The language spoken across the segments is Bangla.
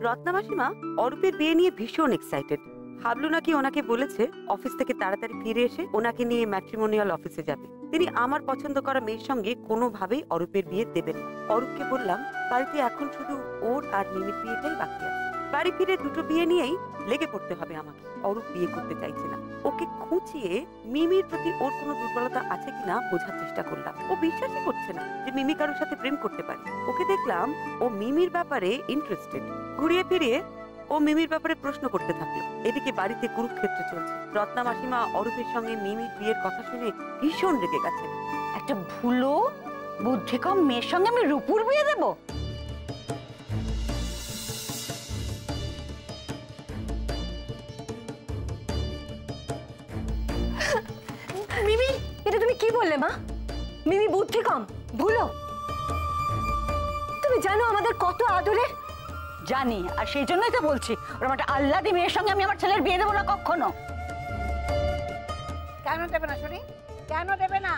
রত্না মাসিমা অরূপের বিয়ে নিয়ে ভীষণ এক্সাইটেড। হাবলু নাকি ওনাকে বলেছে অফিস থেকে তাড়াতাড়ি ফিরে এসে ওনাকে নিয়ে ম্যাট্রিমোনিয়াল অফিসে যাবে। তিনি আমার পছন্দ করা মেয়ের সঙ্গে কোনোভাবেই অরূপের বিয়ে দেবেন না। অরূপকে বললাম বাড়িতে এখন শুধু ওর আর মিমির বিয়েটাই বাকি আছে। বাড়ি ফিরে দুটো বিয়ে নিয়েই লেগে পড়তে হবে আমাকে। অরূপ বিয়ে করতে চাইছে না। ওকে খুঁচিয়ে মিমির প্রতি ওর কোনো দুর্বলতা আছে কিনা বোঝার চেষ্টা করলাম। ও বিশ্বাসই করছে না যে মিমি কারোর সাথে প্রেম করতে পারে। ওকে দেখলাম ও মিমির ব্যাপারে ইন্টারেস্টেড। ঘুরিয়ে ফিরিয়ে ও মিমির ব্যাপারে প্রশ্ন করতে থাকলো। এদিকে বাড়িতে কুরুক্ষেত্র চলছে। রত্না মাসিমা অরূপের সঙ্গে মিমির বিয়ের কথা শুনে ভীষণ রেগে গেছেন। একটা ভুলো বুদ্ধি কম মেয়ের সঙ্গে আমি রূপুর বিয়ে দেব? মিমি, এটা তুমি কি বললে মা? মিমি বুদ্ধি কম, ভুলো? তুমি জানো আমাদের কত আদরের। জানি, আর সেই জন্যই তো বলছি ওরকম একটা আল্লাদি মেয়ের সঙ্গে আমি আমার ছেলের বিয়ে দেবো না কখনো। কেন দেবে না শুনি? কেন দেবে না?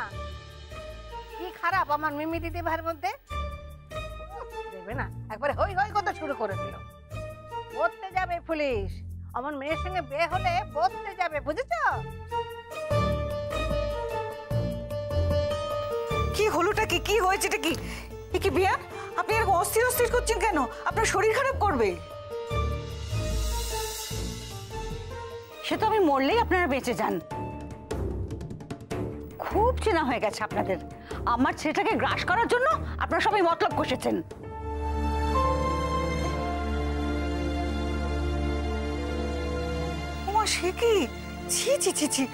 কি খারাপ আমার মিমি দিদি ভাইয়ের মধ্যে? দেবে না? একবারে হই হই কথা শুরু করে দিল। পড়তে যাবে পুলিশ। আমার মেয়ের সঙ্গে বিয়ে হলে পড়তে যাবে, বুঝেছ? কি হলোটা কি? কি হয়েছেটা কি? কি বিয়া, আপনি এরকম অস্থির অস্থির করছেন কেন? আপনার শরীর খারাপ করবে। সে তো আমি মরলেই আপনারা বেঁচে যান। খুব চেনা হয়ে গেছে আপনাদের। আমার ছেলেটাকে গ্রাস করার জন্য আপনারা সবাই মতলব কষেছেন। ওমা, সে কি? ছি ছি ছি ছি।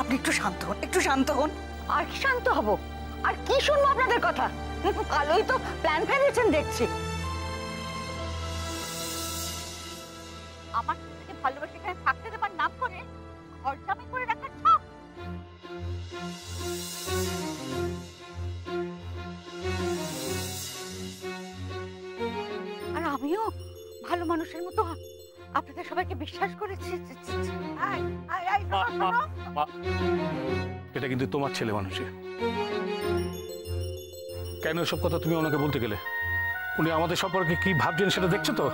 আপনি একটু শান্ত হন, একটু শান্ত হন। আর কি শান্ত হব? আর কি শুনবো আপনাদের কথা? কালোই তো প্ল্যান ফেলেছেন দেখছি। আমার ছেলেকে ভালোবাসে এখানে থাকতে দেবার নাম করে ঘর জামাই করে রাখার ছক। আর আমিও ভালো মানুষের মতো আপনাদের সবাইকে বিশ্বাস করেছি। এটা কিন্তু তোমার ছেলে মানুষে। কেন এসব কথা তুমি ওনাকে বলতে গেলে? উনি আমাদের সম্পর্কে কি ভাবছেন সেটা দেখছো তো?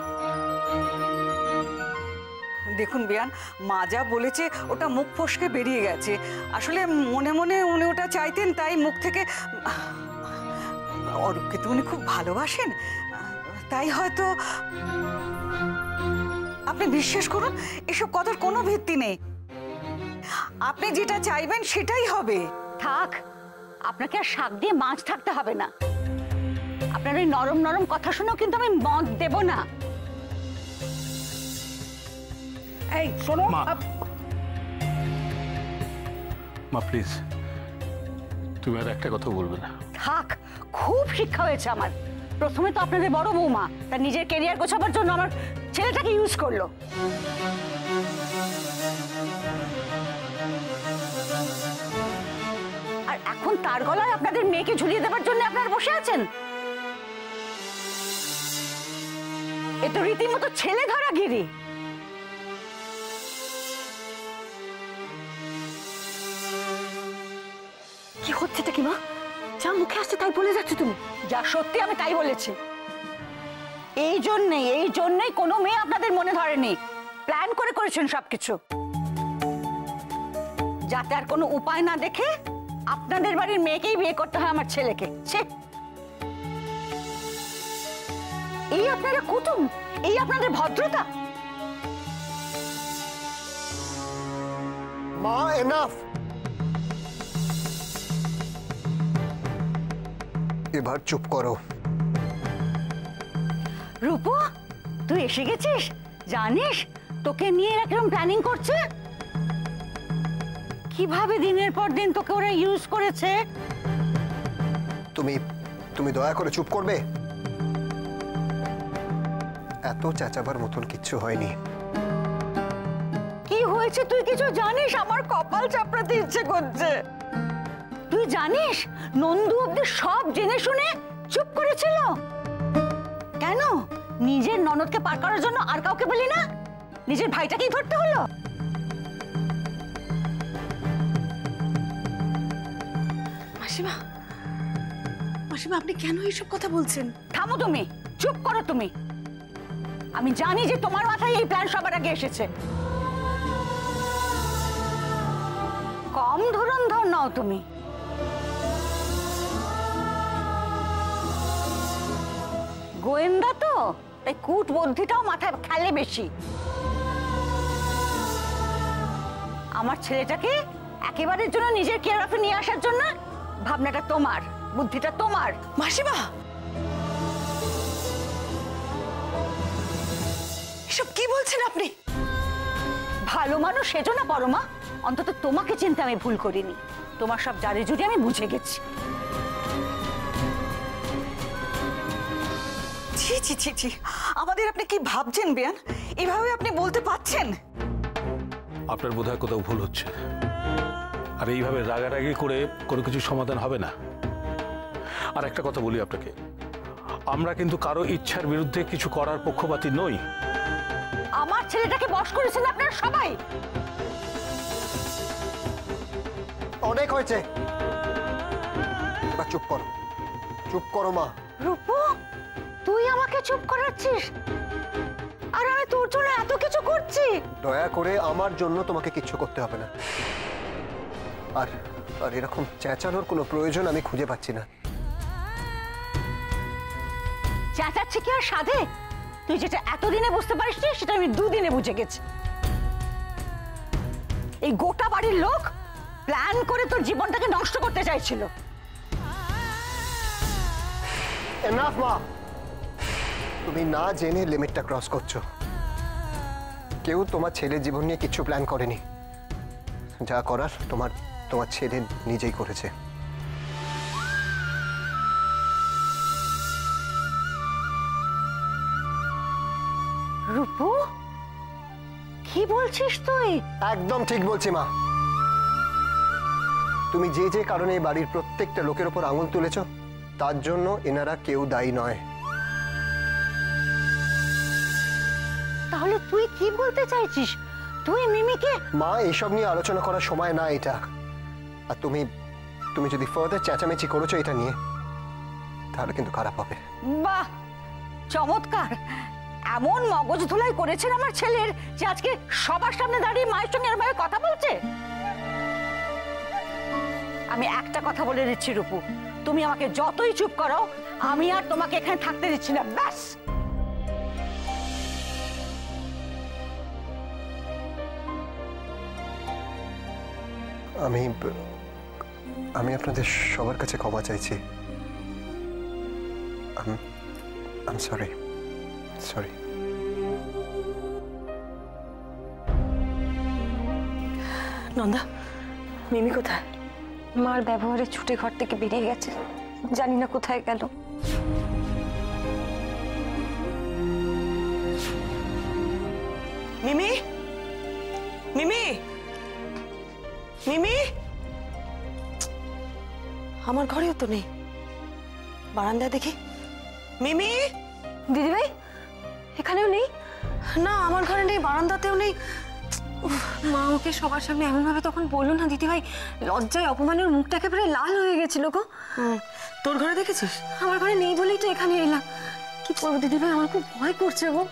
দেখুন বিয়ান, মা যা বলেছে ওটা মুখ ফসকে বেরিয়ে গেছে। আসলে মনে মনে উনি ওটা চাইতেন, তাই মুখ থেকে। অরূপকে তো উনি খুব ভালোবাসেন, তাই হয়তো। আপনি বিশ্বাস করুন, এসব কথার কোনো ভিত্তি নেই। আপনি যেটা চাইবেন সেটাই হবে। থাক, আপনাকে আর শাক দিয়ে মাছ থাকতে হবে না। আপনার ওই নরম নরম কথা শুনেও কিন্তু আমি মত দেব না। এই শোনো মা, প্লিজ তুমি আর একটা কথা বলবে না। থাক, খুব শিক্ষা হয়েছে আমার। প্রথমে তো আপনাদের বড় বৌমা তার নিজের ক্যারিয়ার গোছাবার জন্য আমার ছেলেটাকে ইউজ করলো। আর এখন তার গলায় আপনাদের মেয়েকে ঝুলিয়ে দেবার জন্য আপনারা বসে আছেন। এ তো রীতিমতো ছেলে ধরা গিরি। কি হচ্ছেটা কি মা? যা মুখে আসছে তাই বলে যাচ্ছে তুমি। যা সত্যি আমি তাই বলেছি। এই জন্যই কোনো মেয়ে আপনাদের মনে ধরেনি। প্ল্যান করে করেছেন সবকিছু, যাতে আর কোনো উপায় না দেখে আপনাদের বাড়ির মেয়েকেই বিয়ে করতে হয় আমার ছেলেকে। এই আপনারা কুটুম, এই আপনাদের ভদ্রতা। মা, এনাফ। এবার চুপ করো। রূপু, তুই এসে গেছিস? জানিস তোকে নিয়ে এরা কিরকম প্ল্যানিং করছে? কিভাবে দিনের পর দিন তোকে ওরা ইউজ করেছে। তুমি দয়া করে চুপ করবে? এত চেঁচাবার মতন কিচ্ছু হয়নি। কি হয়েছে তুই কিছু জানিস? আমার কপাল চাপড়াতে ইচ্ছে করছে। তুই জানিস নন্দু অব্দি সব জেনে শুনে চুপ করেছিল। কেন? নিজের ননদকে পার করার জন্য আর কাউকে বলি না, নিজের ভাইটাকেই ধরতে হলো। মাসিমা, মাসিমা আপনি কেন এইসব কথা বলছেন? থামো তুমি, চুপ করো তুমি। আমি জানি যে তোমার মাথায় এই প্ল্যান সবার আগে এসেছে। কম ধরন নাও তুমি। গোয়েন্দা তো, তাই কূট বুদ্ধিটাও মাথায় খেলে বেশি। আমার ছেলেটাকে একেবারের জন্য নিজের কেয়ার অফে নিয়ে আসার জন্য ভাবনাটা তোমার, বুদ্ধিটা তোমার। মাসিমা এসব কি বলছেন আপনি? ভালো মানুষ সেজো না পরমা, অন্তত তোমাকে চিনতে আমি ভুল করিনি। তোমার সব জারি জুড়ি আমি বুঝে গেছি। ছি ছি ছি ছি, আমাদের আপনি কি ভাবছেন বেয়ান? এভাবে আপনি বলতে পারছেন? আপনার বোধহয় কোথাও ভুল হচ্ছে। আর এইভাবে রাগারাগি করে কোনো কিছু সমাধান হবে না। আর একটা কথা বলি আপনাকে, আমরা কিন্তু কারো ইচ্ছার বিরুদ্ধে কিছু করার পক্ষপাতী নই। আমার ছেলেটাকে বশ করেছেন আপনারা সবাই। অনেক হয়েছে, এবার চুপ করো, চুপ করো মা। রূপু, তুই আমাকে চুপ করাচ্ছিস আর আমি তোর জন্য এত কিছু করছি। দয়া করে আমার জন্য তোমাকে কিচ্ছু করতে হবে না। আর আর এরকম চেঁচানোর কোনো প্রয়োজন আমি খুঁজে পাচ্ছি না। চেঁচাচ্ছি কি আর সাধে? তুই যেটা এতদিনে বুঝতে পারিস সেটা আমি দুদিনে বুঝে গেছি। এই গোটা বাড়ির লোক প্ল্যান করে তোর জীবনটাকে নষ্ট করতে চাইছিল। এনাফ মা, তুমি না জেনে লিমিটটা ক্রস করছো। কেউ তোমার ছেলের জীবন নিয়ে কিছু প্ল্যান করেনি। যা করার তোমার তোমার ছেলে নিজেই করেছে। রূপু, কি বলছিস তুই? একদম ঠিক বলছি মা। তুমি যে যে কারণে এই বাড়ির প্রত্যেকটা লোকের উপর আঙুল তুলেছ, তার জন্য এনারা কেউ দায়ী নয়। তাহলে তুই কি বলতে চাইছিস? তুই মিমিকে? মা, এসব নিয়ে আলোচনা করার সময় না এটা। আর তুমি তুমি যদি ফার্দার চেঁচামেচি করেছো এটা নিয়ে, তাহলে কিন্তু খারাপ হবে। বাহ, চমৎকার। এমন মগজ ধুলাই করেছেন আমার ছেলের যে আজকে সবার সামনে দাঁড়িয়ে মায়ের সঙ্গে এরভাবে কথা বলছে। আমি একটা কথা বলে দিচ্ছি রূপু, তুমি আমাকে যতই চুপ করো, আমি আর তোমাকে এখানে থাকতে দিচ্ছি না। ব্যাস। আমি আপনাদের সবার কাছে ক্ষমা চাইছি। I'm sorry. Sorry. নন্দা, মিমি কোথায়? মার ব্যবহারে ছুটে ঘর থেকে বেরিয়ে গেছে, জানি না কোথায় গেল। মিমি, মিমি, মিমি, আমার ঘরেও তো নেই। বারান্দায় দেখি। মিমি, দিদিভাই এখানেও নেই? না আমার ঘরে নেই, বারান্দাতেও নেই। মা ওকে সবার সামনে এমন ভাবে তখন বললো না দিদিভাই, লজ্জায় অপমানের মুখটা একেবারে লাল হয়ে গেছিল গো। তোর ঘরে দেখেছিস? আমার ঘরে নেই বলেই তো এখানে এলাম। কি করবো দিদিভাই, আমার খুব ভয় করছে গো।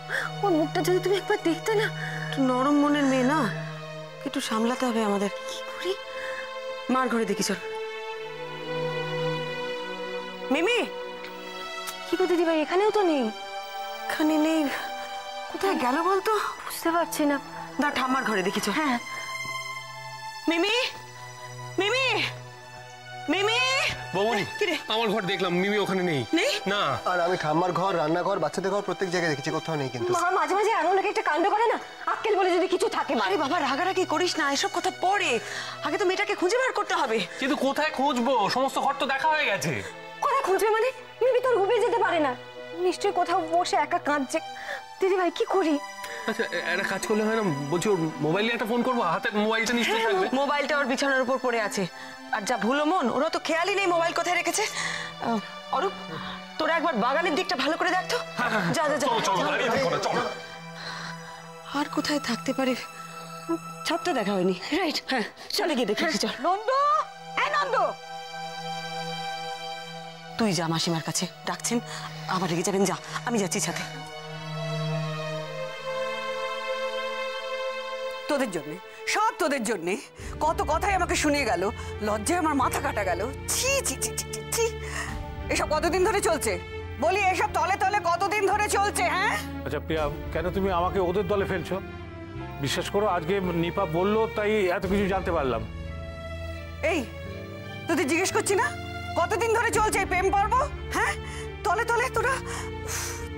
ওর মুখটা যদি তুমি একবার দেখতে না। একটু নরম মনের মেয়ে না, একটু সামলাতে হবে আমাদের। কি করি? মার ঘরে দেখি, চল। মিমি, কি গো দিদিভাই, এখানেও তো নেই। এখানে নেই, কোথায় গেল বলতো? বুঝতে পারছি না। না, ঠাম্মার ঘরে দেখি, চল। হ্যাঁ। মিমি, মিমি, মিমি। বৌমনি, আমার ঘর দেখলাম, মিমি ওখানে নেই। নেই? না। আর আমি ঠাম্মার ঘর, রান্নাঘর, বাচ্চাদের ঘর প্রত্যেক জায়গায় দেখেছি, কোথাও নেই কিন্তু। মা মাঝে মাঝে এমন একটা কাণ্ড করে না, আক্কেল বলে যদি কিছু থাকে। আরে বাবা, রাগারাগি করিস না, এসব কথা পরে। আগে তো মেয়েটাকে খুঁজে বের করতে হবে। কিন্তু কোথায় খুঁজবো? সমস্ত ঘর তো দেখা হয়ে গেছে। কোথায় খুঁজবে মানে? মিমি তোর ঘুমিয়ে যেতে পারে না, নিশ্চয়ই কোথাও বসে একা কাঁদছে। দিদিভাই কি করি? আচ্ছা, একটা কাজ করলে হয় না? বলছি ওর মোবাইলে একটা ফোন করবো, হাতে মোবাইলটা নিশ্চয়ই থাকবে। মোবাইলটা ওর বিছানার উপর পড়ে আছে। আর যা ভুলো মন, ওরা তো খেয়ালই নেই মোবাইল কোথায় রেখেছে। অরূপ, তোরা একবার বাগানের দিকটা ভালো করে দেখতো। যা যা যা। আর কোথায় থাকতে পারে? ছাদটা দেখা হয়নি। রাইট, হ্যাঁ, চলে গিয়ে দেখি, চল। নন্দু, এই নন্দু, তুই যা মাসিমার কাছে, ডাকছেন আবার রেগে যাবেন, যা আমি যাচ্ছি সাথে। তোদের জন্যে, সব তোদের জন্যে। কত কথাই আমাকে শুনিয়ে গেল, লজ্জায় আমার মাথা কাটা গেল। ছি ছি ছি ছি ছি। এসব কতদিন ধরে চলছে বলি? এসব তলে তলে কতদিন ধরে চলছে? হ্যাঁ আচ্ছা প্রিয়া, কেন তুমি আমাকে ওদের দলে ফেলছো? বিশ্বাস করো, আজকে নিপা বললো তাই এত কিছু জানতে পারলাম। এই তোদের জিজ্ঞেস করছি না কতদিন ধরে চলছে এই প্রেম পর্ব? হ্যাঁ, তলে তলে তোরা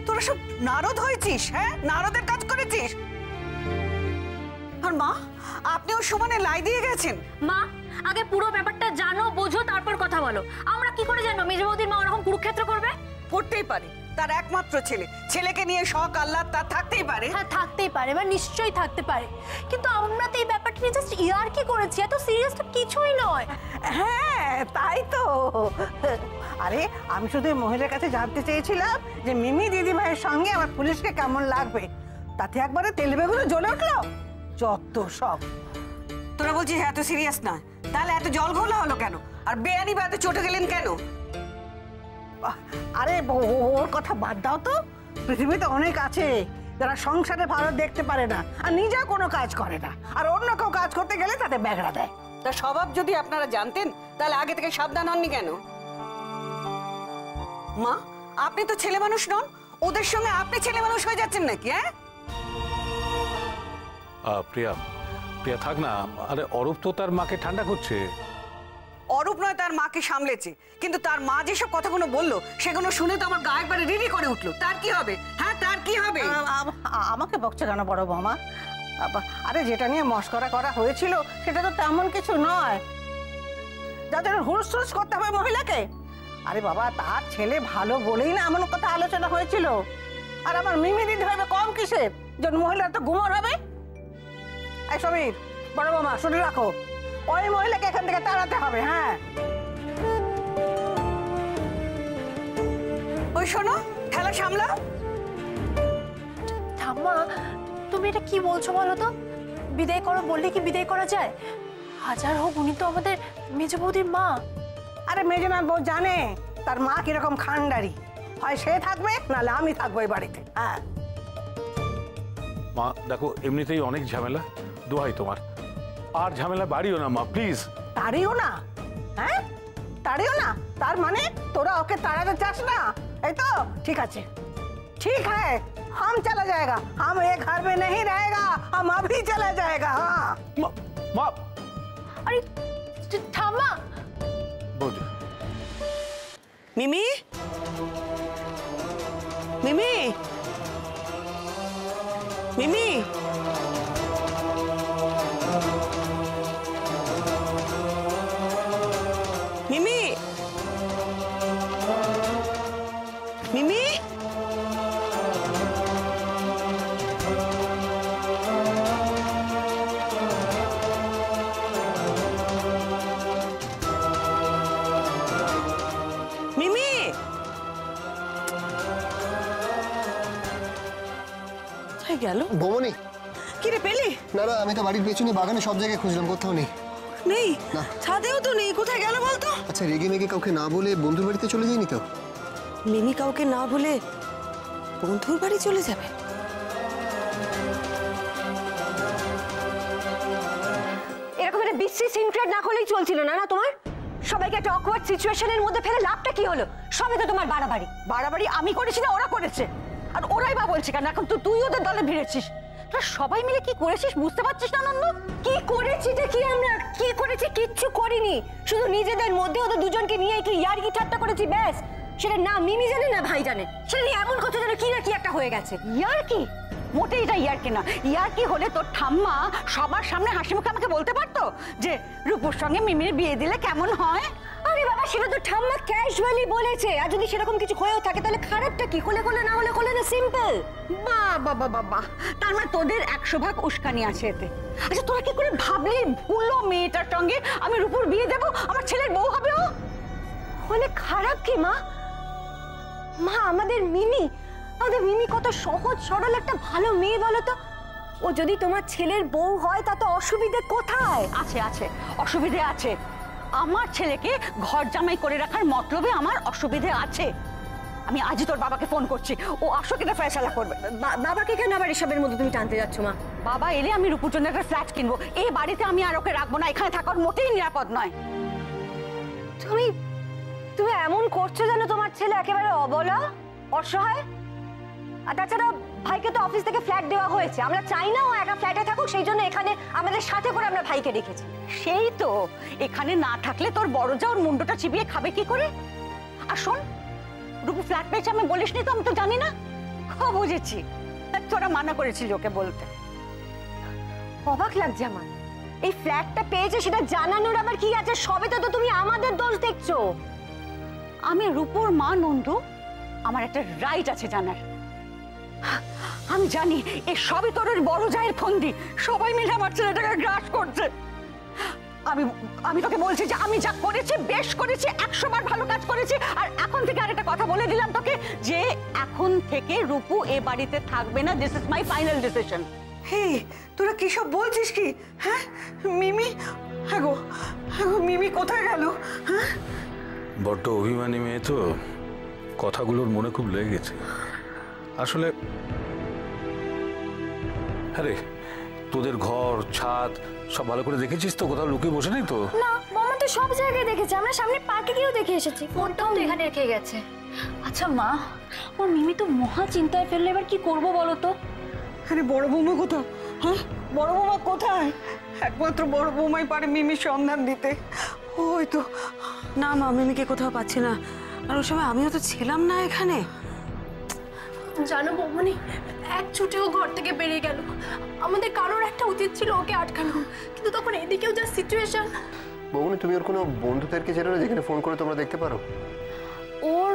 তোরা সব নারদ হয়েছিস। হ্যাঁ, নারদের কাজ করেছিস। আর মা, আপনিও সমানে লাই দিয়ে গেছেন। মা, আগে পুরো ব্যাপারটা জানো, বোঝো, তারপর কথা বলো। আমরা কি করে জানবো মেজে বৌদির মা ওরকম কুরুক্ষেত্র করবে? করতেই পারে, তার একমাত্র ছেলে, ছেলেকে নিয়ে শখ আহ্লাদ তার থাকতেই পারে। হ্যাঁ, থাকতেই পারে, বা নিশ্চয়ই থাকতে পারে, কিন্তু আমরা তো এই ব্যাপারটা নিয়ে জাস্ট ইয়ার্কি করেছি, এত সিরিয়াস তো কিছুই নয়। হ্যাঁ তাই তো। আরে আমি শুধু মহিলার কাছে জানতে চেয়েছিলাম যে মিমি দিদিভাইয়ের সঙ্গে আমার পুলিশকে কেমন লাগবে, তাতে একবারে তেলবেগুলো জ্বলে উঠলো। যত সব। তোরা বলছিস এত সিরিয়াস না, তাহলে এত জল ঘোলা হলো কেন? আর বেআইনি বা এত চটে গেলেন কেন? আরে ওর কথা বাদ দাও তো। পৃথিবীতে অনেক আছে যারা সংসারে ভালো দেখতে পারে না আর নিজেও কোনো কাজ করে না, আর অন্য কেউ কাজ করতে গেলে তাতে ব্যাগড়া দেয়। তার স্বভাব যদি আপনারা জানতেন তাহলে আগে থেকে সাবধান হননি কেন? মা, আপনি তো ছেলে মানুষ নন, ওদের সঙ্গে আপনি ছেলে মানুষ হয়ে যাচ্ছেন নাকি? হ্যাঁ প্রিয়া, প্রিয়া থাক না। আরে অরূপ তো তার মাকে ঠান্ডা করছে। অরূপ নয় তার মাকে সামলেছে, কিন্তু তার মা যেসব কথাগুলো বললো সেগুলো শুনে তো আমার গা একবারে রিরি করে উঠলো। তার কি হবে? হ্যাঁ, তার কি হবে? আমাকে বকছে কেন বড় বৌমা? আরে যেটা নিয়ে মস্করা করা হয়েছিল সেটা তো তেমন কিছু নয় যাদের হুড়স হুড়স করতে হবে মহিলাকে। আরে বাবা, তার ছেলে ভালো বলেই না এমন কথা আলোচনা হয়েছিল। আর আমার মিমি দিতে হবে কম কিসের, যে মহিলা তো গুমর হবে। এই সমীর, বড় বৌমা শুনে রাখো, ওই মহিলাকে এখান থেকে তাড়াতে হবে। হ্যাঁ, ওই শোনো, খেলা সামলাও। ঠাম্মা, তুমি এটা কি বলছো বলো তো? বিদায় করো বললে কি বিদায় করা যায়? হাজার হোক উনি তো আমাদের মেজে বৌদির মা। আরে মেজনার বউ জানে তার মা কিরকম খান্ডারি, হয় সে থাকবে নাহলে আমি থাকবো এই বাড়িতে। হ্যাঁ মা দেখো, এমনিতেই অনেক ঝামেলা, দোহাই তোমার আর ঝামেলা বাড়িও না মা, প্লিজ। তাড়িও না? হ্যাঁ, তাড়িও না তার মানে তোরা ওকে তাড়াতে চাস না, এই তো? ঠিক আছে, ठीक है, हम चला जाएगा, हम एक घर में नहीं रहेगा, हम अभी चला जाएगा। हाँ মা, আরে ঠাম্মা, বোঝ। মিমি, মিমি, মিমি, মিমি, মিমি, মিমি, কোথায় গেল? বৌমনি, কি রে পেলি? না না, আমি তো বাড়ির পেছনে বাগানে সব জায়গায় খুঁজলাম, কোথাও নেই। নেই? না। ছাদেও তো নেই, কোথায় গেল বলতো? আচ্ছা, রেগে মেগে কাউকে না বলে বন্ধুর বাড়িতে চলে যায়নি তো? মিমি কাউকে না বলে বন্ধুর বাড়ি চলে যাবে? এরকম একটা বিশ্রী সিন ক্রিয়েট না করলেই চলছিল না না তোমার? সবাইকে একটা অকওয়ার্ড সিচুয়েশনের মধ্যে ফেলে লাভটা কি হলো? সবই তো তোমার বাড়াবাড়ি। বাড়াবাড়ি আমি করেছি না ওরা করেছে? আর ওরাই বা বলছে কেন? এখন তো তুই ওদের দলে ভিড়েছিস। তোরা সবাই মিলে কি করেছিস বুঝতে পারছিস না নন্দ? কি করেছিটা কি? আমরা কি করেছি? কিচ্ছু করিনি, শুধু নিজেদের মধ্যে ওদের দুজনকে নিয়ে একটু ইয়ার্কি ঠাট্টা করেছি, ব্যাস। সেটা না মিমি জানে না ভাই জানে, সেটা নিয়ে এমন কথা যেন কি না কি একটা হয়ে গেছে। ইয়ার্কি? মোটেই এটা ইয়ার্কি না। ইয়ার্কি হলে তোর ঠাম্মা সবার সামনে হাসি মুখে আমাকে বলতে পারতো যে রূপুর সঙ্গে মিমির বিয়ে দিলে কেমন হয়। আরে বাবা, সেটা তো ঠাম্মা ক্যাজুয়ালি বলেছে, আর যদি সেরকম কিছু হয়েও থাকে তাহলে খারাপটা কি? হলে হলে, না হলে হলে না, সিম্পল। বাহ বাহ বাহ বাহ, তার মানে তোদের 100 ভাগ উস্কানি আছে এতে। আচ্ছা, তোরা কি করে ভাবলি ভুলো মেয়েটার সঙ্গে আমি রূপুর বিয়ে দেবো, আমার ছেলের বউ হবে ও? হলে খারাপ কি মা? মা, আমাদের মিমি কত সহজ সরল একটা ভালো মেয়ে বলো তো। ও যদি তোমার ছেলের বউ হয় তাতে অসুবিধে কোথায়? আছে আছে, অসুবিধে আছে। আমার ছেলেকে ঘর জামাই করে রাখার মতলবে আমার অসুবিধে আছে। আমি আজই তোর বাবাকে ফোন করছি, ও আসো কিনা ফয়সালা করবে। বাবাকে কেন আবার এসবের মধ্যে তুমি টানতে যাচ্ছ মা? বাবা এলে আমি রূপুর জন্য একটা ফ্ল্যাট কিনবো, এই বাড়িতে আমি আর ওকে রাখবো না, এখানে থাকার মোটেই নিরাপদ নয়। তুমি তুমি এমন করছো যেন তোমার ছেলে একেবারে অবলা অসহায়। আর তাছাড়া ভাইকে তো অফিস থেকে ফ্ল্যাট দেওয়া হয়েছে, আমরা চাই না ও একা ফ্ল্যাটে থাকুক, সেই জন্য এখানে আমাদের সাথে করে আমরা ভাইকে রেখেছি। সেই তো, এখানে না থাকলে তোর বড় যা ওর মুন্ডটা চিবিয়ে খাবে কি করে? আর শোন, রূপু ফ্ল্যাট পেয়েছে আমি বলিসনি তো, আমি তো জানি না। খুব বুঝেছি, তোরা মানা করেছিলি ওকে বলতে। অবাক লাগছে আমার, এই ফ্ল্যাটটা পেয়েছে সেটা জানানোর আবার কি আছে? সবে তো তুমি আমাদের দোষ দেখছো। আমি রূপুর মা নন্দু, আমার একটা রাইট আছে জানার। আমি জানি এই সবই তোর বড় জায়ের ফন্দি, সবাই মিলে আমার ছেলেটাকে গ্রাস করছে। আমি তোকে বলছি যে আমি যা করেছি বেশ করেছি, 100 বার ভালো কাজ করেছি। আর এখন থেকে আরেকটা কথা বলে দিলাম তোকে যে এখন থেকে রূপু এ বাড়িতে থাকবে না। This is my final decision. Hey, তোরা কি সব বলছিস কি? হ্যাঁ মিমি, হ্যাঁ গো মিমি কোথায় গেল? হ্যাঁ, বড্ড অভিমানী মেয়ে তো, কথাগুলোর মনে খুব লেগে গেছে আসলে। আরে তোদের ঘর ছাদ সব ভালো করে দেখেছিস তো? কোথাও লুকিয়ে বসে নেই তো? না মামা তো সব জায়গায় দেখেছে, আমরা সামনে পার্কে গিয়েও দেখে এসেছি, ফোনটাও তো এখানে রেখে গেছে। আচ্ছা মা, ওর মিমি তো মহা চিন্তায় ফেললে, এবার কি করবো বলো তো? আরে বড় বৌমা কোথায়? হ্যাঁ, বড় বৌমা কোথায়? একমাত্র বড় বৌমাই পারে মিমির সন্ধান দিতে। ওই তো। না মা, মিমিকে কোথাও পাচ্ছি না। আর ওই সময় আমিও তো ছিলাম না এখানে। জানো বৌমনি, এক ছুটেও ঘর থেকে বেরিয়ে গেল। আমাদের কারোর একটা উচিত ছিল ওকে আটকানো, কিন্তু তখন এদিকেও যা সিচুয়েশন। বৌমনি, তুমি ওর কোনো বন্ধুদেরকে চেনো না যেখানে ফোন করে তোমরা দেখতে পারো? ওর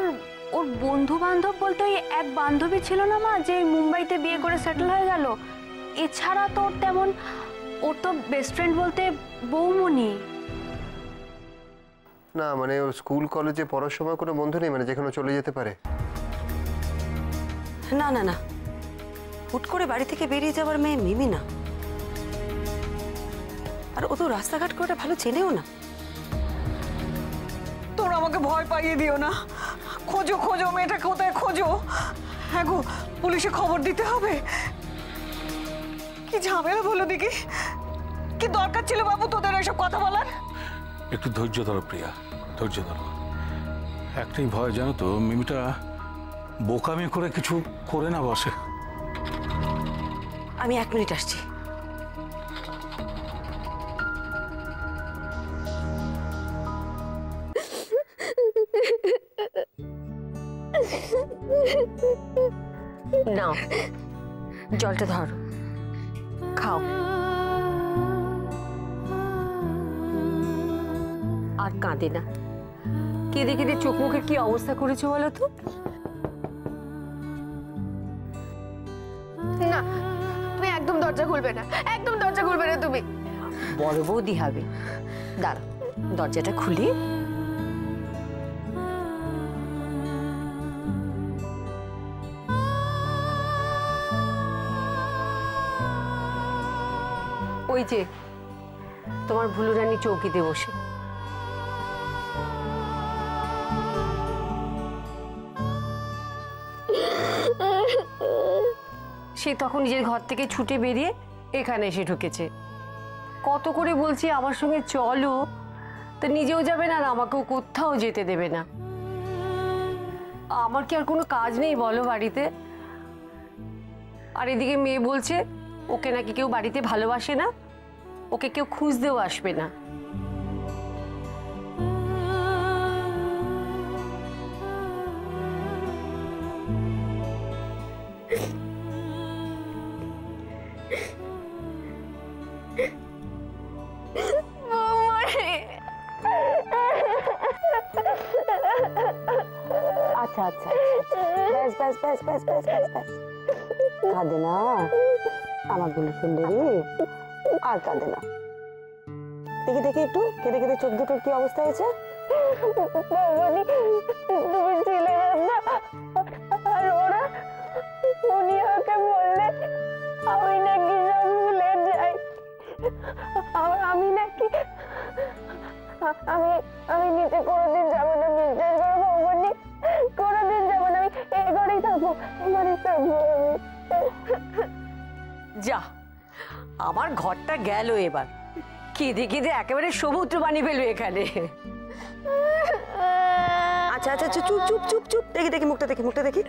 ওর বন্ধু বান্ধব বলতে ওই এক বান্ধবী ছিল না মা, যে মুম্বাইতে বিয়ে করে সেটেল হয়ে গেল। এছাড়া তো ওর তেমন, ওর তো বেস্ট ফ্রেন্ড বলতে বৌমনি। না মানে ওর স্কুল কলেজে পড়ার সময় কোনো বন্ধু নেই, মানে যেখানে চলে যেতে পারে? না না না, হুট করে বাড়ি থেকে বেরিয়ে যাওয়ার মেয়ে মিমি না। আর ও তো রাস্তাঘাট করে ভালো চেনেও না। তোমরা আমাকে ভয় পাইয়ে দিও না। খোঁজো খোঁজো, মেয়েটা কোথায় খোঁজো। হ্যাঁ গো, পুলিশে খবর দিতে হবে। কি ঝামেলা বলো দেখি, কি দরকার ছিল বাবু তোদের এসব কথা বলার? একটু ধৈর্য ধরো প্রিয়া, ধৈর্য ধরো। একটাই ভয় জানো তো, মিমিটা বোকামি করে কিছু করে না বসে। আমি 1 মিনিট আসছি। নাও জলটা ধরো, খাও। আর কাঁদে না, কেঁদে কেঁদে চোখ মুখের কি অবস্থা করেছো বলো তো? না তুমি একদম দরজা খুলবে না, একদম দরজা খুলবে না তুমি। বড় বৌদি হবে, দাঁড়া দরজাটা খুলি। ওই যে তোমার ভুলু রানী চৌকিতে বসে। সে তখন নিজের ঘর থেকে ছুটে বেরিয়ে এখানে এসে ঢুকেছে। কত করে বলছি আমার সঙ্গে চলো, তো নিজেও যাবে না আর আমাকেও কোথাও যেতে দেবে না। আমার কি আর কোনো কাজ নেই বলো বাড়িতে? আর এদিকে মেয়ে বলছে ওকে নাকি কেউ বাড়িতে ভালোবাসে না, ওকে কেউ খুঁজতেও আসবে না। আচ্ছা আচ্ছা, ব্যাস ব্যাস ব্যাস ব্যাস ব্যাস ব্যাস ব্যাস, কাঁদে না আমার গুলো সুন্দরী, আর কাঁদে না। দেখি দেখি একটু কেঁদে কেঁদে চোখ দুটোর কি অবস্থা হয়েছে। তুমি ছিলে না, আর ওরা উনি ওকে বললে আমি নাকি সব ভুলে যাই, আমি নাকি আমি আমি নিচে কোনোদিন যাবো না, বিশ্বাস করো বৌমনি, কোনোদিন যাবো না, আমি এই ঘরেই থাকবো, এই ঘরেই থাকবো আমি। যা, আমার ঘরটা গেল এবার, কেঁদে কেঁদে একেবারে সমুদ্র বানিয়ে ফেলবে এখানে। আচ্ছা আচ্ছা আচ্ছা, চুপ চুপ চুপ চুপ, দেখি দেখি মুখটা দেখি, মুখটা দেখি।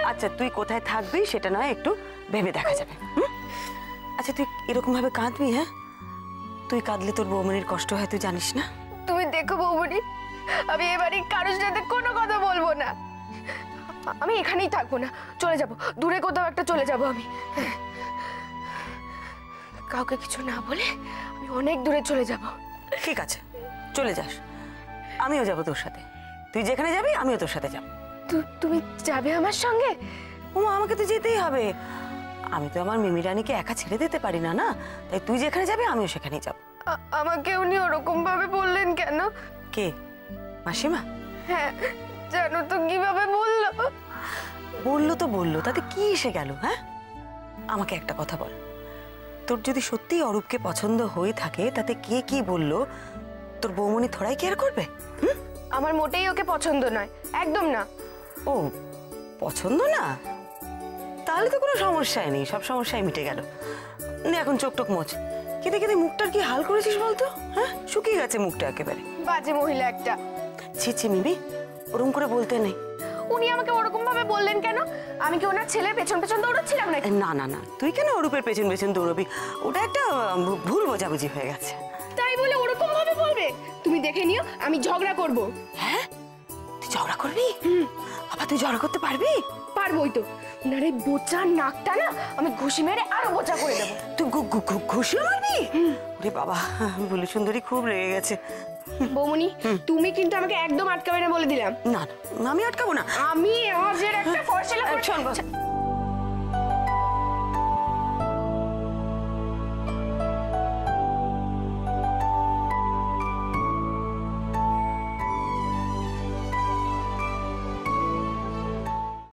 আচ্ছা তুই কোথায় থাকবি সেটা নয় একটু ভেবে দেখা যাবে। আচ্ছা তুই এরকম ভাবে কাঁদবি? হ্যাঁ, তুই কাঁদলে তোর বৌমনির কষ্ট হয়, তুই জানিস না? তুমি দেখো বৌমনি, আমি এবারে কারোর সাথে কোনো কথা বলবো না, আমি এখানেই থাকবো না, চলে যাব দূরে কোথাও একটা, চলে যাব আমি, কাউকে কিছু না বলে আমি অনেক দূরে চলে যাব। ঠিক আছে, চলে যাস, আমিও যাবো তোর সাথে। তুই যেখানে যাবি আমিও তোর সাথে যাব। তুমি যাবে আমার সঙ্গে? ও আমাকে তো যেতেই হবে, আমি তো আমার মিমি রানীকে একা ছেড়ে দিতে পারি না, না? তাই তুই যেখানে যাবি আমিও সেখানেই যাব। আমাকে উনি ওরকম ভাবে বললেন কেন? কে, মাসিমা? হ্যাঁ, জানো তো কিভাবে বললো? বললো তো বললো, তাতে কি এসে গেল? হ্যাঁ, আমাকে একটা কথা বল, তোর যদি সত্যিই অরূপকে পছন্দ হয়ে থাকে তাতে কে কি বললো তোর বৌমনি থোড়াই কেয়ার করবে? আমার মোটেই ওকে পছন্দ নয়, একদম না। ও পছন্দ না? তাহলে তো কোনো সমস্যাই নেই, সব সমস্যাই মিটে গেল। নে এখন চোখ টোক মোচ, কেঁদে কেঁদে মুখটার কি হাল করেছিস বলতো? হ্যাঁ, শুকিয়ে গেছে মুখটা একেবারে। বাজে মহিলা একটা। ছি ছি মিমি, ওরকম করে বলতে নেই। উনি আমাকে ওরকম ভাবে বললেন কেন? আমি কি ওনার ছেলের পেছন পেছন দৌড়চ্ছিলাম নাকি? না না না, তুই কেন অরূপের পেছন পেছন দৌড়বি? ওটা একটা ভুল বোঝাবুঝি হয়ে গেছে। তাই বলে ওরকম ভাবে বলবে? তুমি দেখে নিও, আমি ঝগড়া করব। হ্যাঁ, তুই ঝগড়া করবি? বাবা তুই ঝগড়া করতে পারবি? পারবোই তো, ওনার এই বোচার নাকটা না আমি ঘুষি মেরে আরো বোচা করে দেবো। তুই ঘুষিও মারবি? ওরে বাবা, বলি সুন্দরী খুব রেগে গেছে। বৌমনি, তুমি কিন্তু আমাকে একদম আটকাবে না বলে দিলাম। না না, আমি আটকাবো না। আমি আজের একটা ফর্সেলা শোন